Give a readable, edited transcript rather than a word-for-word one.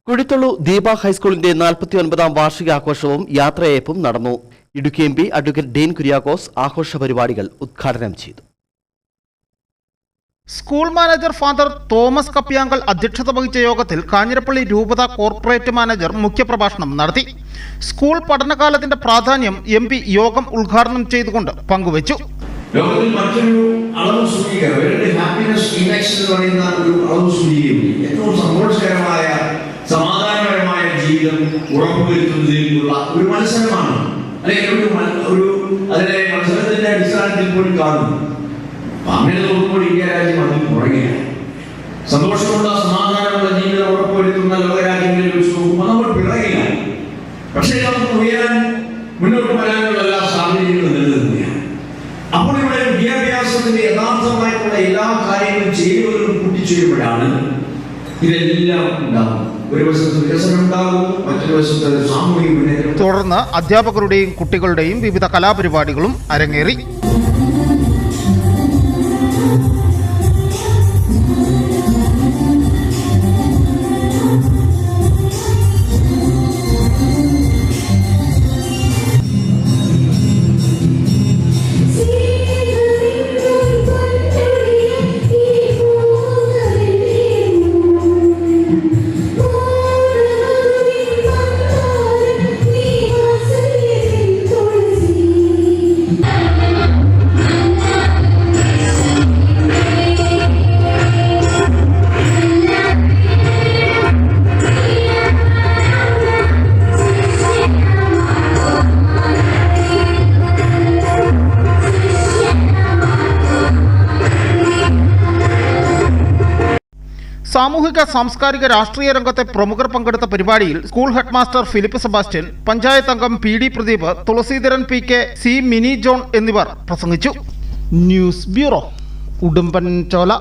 കുഴിത്തുള്ളു ദീപ ഹൈസ്കൂളിന്റെ 49ാം വാർഷികാഘോഷവും യാത്രയയപ്പും നടന്നു. Idukki M P advocate Dean Kuriakose ആഘോഷ പരിപാടികൾ ഉദ്ഘാടനം ചെയ്തു. സ്കൂൾ മാനേജർ ഫാദർ തോമസ് കപ്പ്യാങ്കൽ അധ്യക്ഷത വഹിച്ച യോഗത്തിൽ കാഞ്ഞിരപ്പള്ളി രൂപത കോർപ്പറേറ്റ് മാനേജർ മുഖ്യപ്രഭാഷണം നടത്തി. സ്കൂൾ പഠനകാലത്തിന്റെ പ്രാധാന്യം എം പി യോഗം ഉദ്ഘാടനം ചെയ്തുകൊണ്ട് പങ്കുവച്ചു. ലോകത്തിൽ മറ്റൊരു അളവ് സൂചിക്കുക, ഹാപ്പിനെസ് ഇൻഡെക്സ് എന്ന് പറയുന്ന ഒരു അളവ് സൂചികയുണ്ട്. ഏറ്റവും സന്തോഷകരമായ സമാധാനപരമായ ജീവിതം ഉറപ്പുവരുത്തുന്നതിനുള്ള ഒരു മത്സരമാണ്, അല്ലെങ്കിൽ അതിനെ മത്സരത്തിന്റെ അടിസ്ഥാനത്തിൽ പോലും കാണുന്നു. അങ്ങനെ നോക്കുമ്പോൾ ഇന്ത്യ രാജ്യം അതിൽ പുറകെയാണ്. സന്തോഷമുള്ള സമാധാനമുള്ള ജീവിതം ഉറപ്പുവരുത്തുന്ന ലോകരാജ്യങ്ങളിൽ വെച്ച് നോക്കുമ്പോൾ നമ്മൾ പിറകിലാണ്. പക്ഷേ നമുക്ക് ഉയരാൻ മുന്നോട്ട് വരാനുള്ള എല്ലാ സാഹചര്യങ്ങളും നിലനിൽക്കുകയാണ്. അപ്പോൾ ഇവിടെ വിദ്യാഭ്യാസത്തിന്റെ യഥാർത്ഥമായിട്ടുള്ള എല്ലാ കാര്യങ്ങളും ചെയ്യുന്നവരും കൂട്ടിച്ചേരുമ്പോഴാണ് ഇതെല്ലാം ഉണ്ടാകും. ഒരു വശത്ത് വികസനം ഉണ്ടാകും, മറ്റൊരു വശത്ത് സാമൂഹിക മുന്നേറ്റം. തുടർന്ന് അധ്യാപകരുടെയും കുട്ടികളുടെയും വിവിധ കലാപരിപാടികളും അരങ്ങേറി. സാമൂഹിക സാംസ്കാരിക രാഷ്ട്രീയ രംഗത്തെ പ്രമുഖർ പങ്കെടുത്ത പരിപാടിയിൽ school headmaster Philip Sebastian, panchayat അംഗം PD Pradeep, Thulaseedharan PK, C mini John എന്നിവർ പ്രസംഗിച്ചു. News bureau, Udumbanchola.